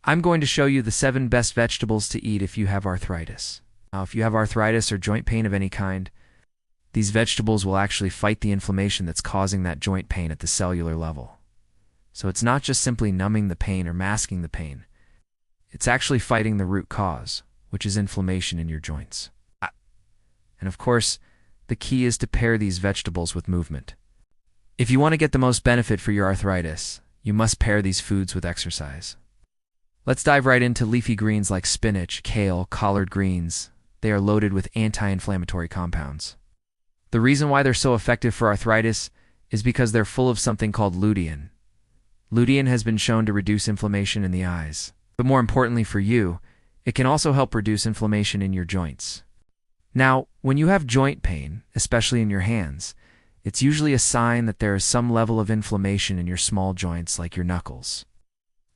I'm going to show you the 7 best vegetables to eat if you have arthritis. Now, if you have arthritis or joint pain of any kind, these vegetables will actually fight the inflammation that's causing that joint pain at the cellular level. So it's not just simply numbing the pain or masking the pain. It's actually fighting the root cause, which is inflammation in your joints. And of course, the key is to pair these vegetables with movement. If you want to get the most benefit for your arthritis, you must pair these foods with exercise. Let's dive right into leafy greens like spinach, kale, collard greens. They are loaded with anti-inflammatory compounds. The reason why they're so effective for arthritis is because they're full of something called lutein. Lutein has been shown to reduce inflammation in the eyes. But more importantly for you, it can also help reduce inflammation in your joints. Now, when you have joint pain, especially in your hands, it's usually a sign that there is some level of inflammation in your small joints like your knuckles.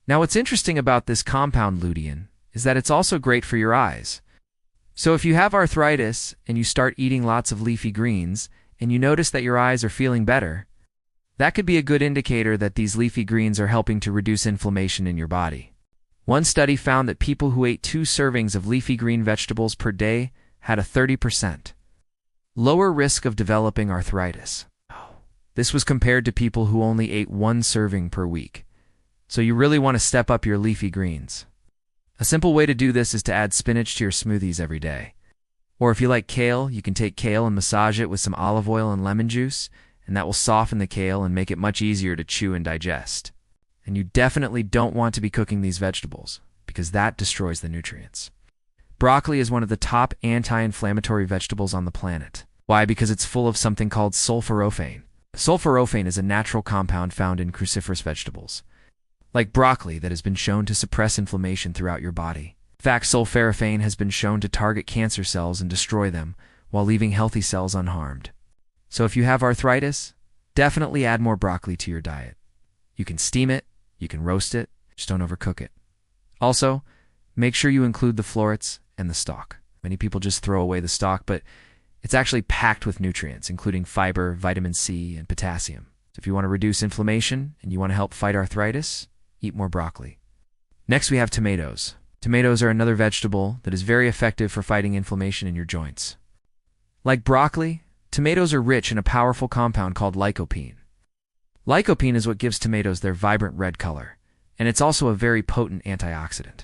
Now, what's interesting about this compound lutein is that it's also great for your eyes. So if you have arthritis and you start eating lots of leafy greens and you notice that your eyes are feeling better, that could be a good indicator that these leafy greens are helping to reduce inflammation in your body. One study found that people who ate 2 servings of leafy green vegetables per day had a 30% lower risk of developing arthritis. This was compared to people who only ate 1 serving per week. So you really want to step up your leafy greens. A simple way to do this is to add spinach to your smoothies every day. Or if you like kale, you can take kale and massage it with some olive oil and lemon juice, and that will soften the kale and make it much easier to chew and digest. And you definitely don't want to be cooking these vegetables, because that destroys the nutrients. Broccoli is one of the top anti-inflammatory vegetables on the planet. Why? Because it's full of something called sulforaphane. Sulforaphane is a natural compound found in cruciferous vegetables, like broccoli, that has been shown to suppress inflammation throughout your body. In fact, sulforaphane has been shown to target cancer cells and destroy them, while leaving healthy cells unharmed. So if you have arthritis, definitely add more broccoli to your diet. You can steam it, you can roast it, just don't overcook it. Also, make sure you include the florets and the stalk. Many people just throw away the stalk, but it's actually packed with nutrients, including fiber, vitamin C, and potassium. So if you want to reduce inflammation and you want to help fight arthritis, eat more broccoli. Next, we have tomatoes. Tomatoes are another vegetable that is very effective for fighting inflammation in your joints. Like broccoli, tomatoes are rich in a powerful compound called lycopene. Lycopene is what gives tomatoes their vibrant red color, and it's also a very potent antioxidant.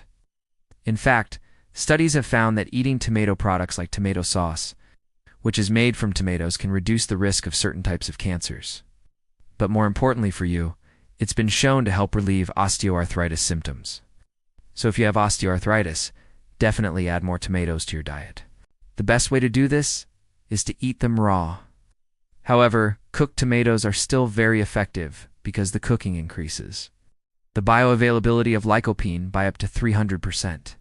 In fact, studies have found that eating tomato products like tomato sauce, which is made from tomatoes, can reduce the risk of certain types of cancers. But more importantly for you, it's been shown to help relieve osteoarthritis symptoms. So if you have osteoarthritis, definitely add more tomatoes to your diet. The best way to do this is to eat them raw. However, cooked tomatoes are still very effective because the cooking increases the bioavailability of lycopene by up to 300%.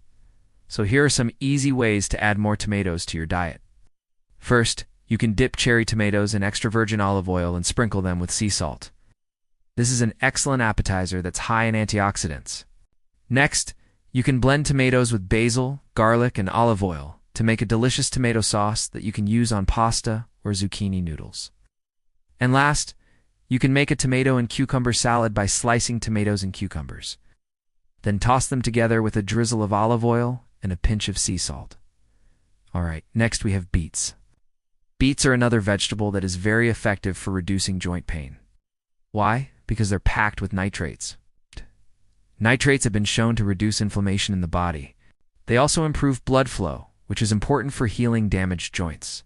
So here are some easy ways to add more tomatoes to your diet. First, you can dip cherry tomatoes in extra virgin olive oil and sprinkle them with sea salt. This is an excellent appetizer that's high in antioxidants. Next, you can blend tomatoes with basil, garlic, and olive oil to make a delicious tomato sauce that you can use on pasta or zucchini noodles. And last, you can make a tomato and cucumber salad by slicing tomatoes and cucumbers. Then toss them together with a drizzle of olive oil and a pinch of sea salt. Alright, next we have beets. Beets are another vegetable that is very effective for reducing joint pain. Why? Because they're packed with nitrates. Nitrates have been shown to reduce inflammation in the body. They also improve blood flow, which is important for healing damaged joints.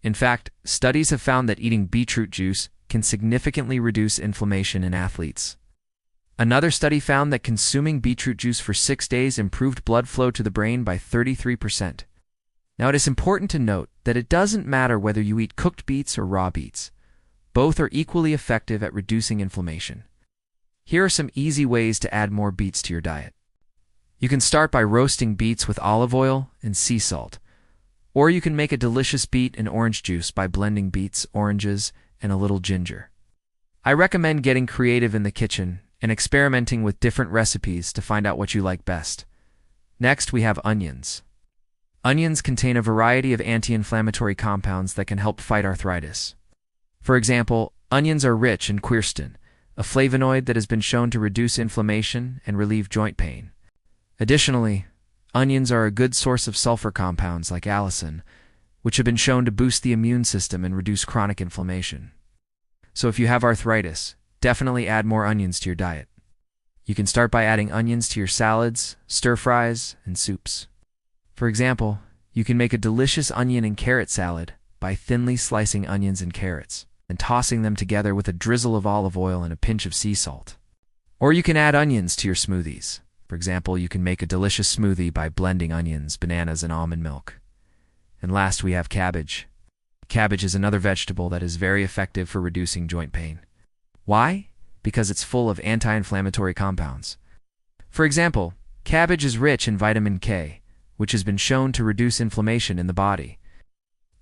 In fact, studies have found that eating beetroot juice can significantly reduce inflammation in athletes. Another study found that consuming beetroot juice for 6 days improved blood flow to the brain by 33%. Now, it is important to note that it doesn't matter whether you eat cooked beets or raw beets. Both are equally effective at reducing inflammation. Here are some easy ways to add more beets to your diet. You can start by roasting beets with olive oil and sea salt. Or you can make a delicious beet and orange juice by blending beets, oranges, and a little ginger. I recommend getting creative in the kitchen and experimenting with different recipes to find out what you like best. Next, we have onions. Onions contain a variety of anti-inflammatory compounds that can help fight arthritis. For example, onions are rich in quercetin, a flavonoid that has been shown to reduce inflammation and relieve joint pain. Additionally, onions are a good source of sulfur compounds like allicin, which have been shown to boost the immune system and reduce chronic inflammation. So if you have arthritis, definitely add more onions to your diet. You can start by adding onions to your salads, stir-fries, and soups. For example, you can make a delicious onion and carrot salad by thinly slicing onions and carrots and tossing them together with a drizzle of olive oil and a pinch of sea salt. Or you can add onions to your smoothies. For example, you can make a delicious smoothie by blending onions, bananas, and almond milk. And last, we have cabbage. Cabbage is another vegetable that is very effective for reducing joint pain. Why? Because it's full of anti-inflammatory compounds. For example, cabbage is rich in vitamin K, which has been shown to reduce inflammation in the body.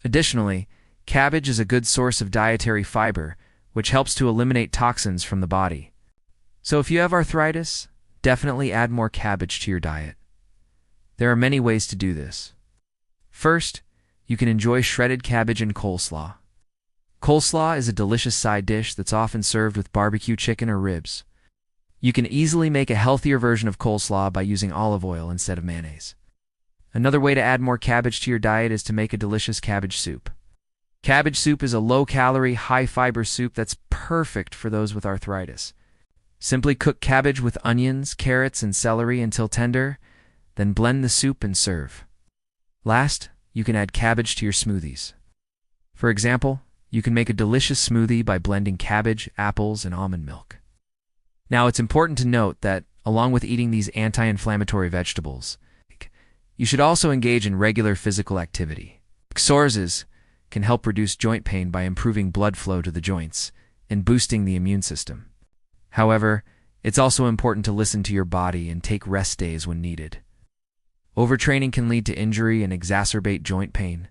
Additionally, cabbage is a good source of dietary fiber, which helps to eliminate toxins from the body. So if you have arthritis, definitely add more cabbage to your diet. There are many ways to do this. First, you can enjoy shredded cabbage and coleslaw. Coleslaw is a delicious side dish that's often served with barbecue chicken or ribs. You can easily make a healthier version of coleslaw by using olive oil instead of mayonnaise. Another way to add more cabbage to your diet is to make a delicious cabbage soup. Cabbage soup is a low-calorie, high-fiber soup that's perfect for those with arthritis. Simply cook cabbage with onions, carrots, and celery until tender, then blend the soup and serve. Last, you can add cabbage to your smoothies. For example, you can make a delicious smoothie by blending cabbage, apples, and almond milk. Now, it's important to note that, along with eating these anti-inflammatory vegetables, you should also engage in regular physical activity. Exercises can help reduce joint pain by improving blood flow to the joints and boosting the immune system. However, it's also important to listen to your body and take rest days when needed. Overtraining can lead to injury and exacerbate joint pain.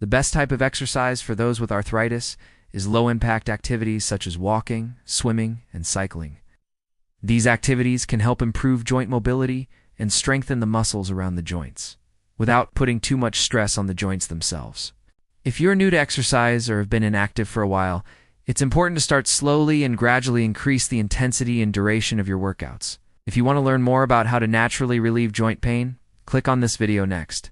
The best type of exercise for those with arthritis is low-impact activities such as walking, swimming, and cycling. These activities can help improve joint mobility and strengthen the muscles around the joints, without putting too much stress on the joints themselves. If you're new to exercise or have been inactive for a while, it's important to start slowly and gradually increase the intensity and duration of your workouts. If you want to learn more about how to naturally relieve joint pain, click on this video next.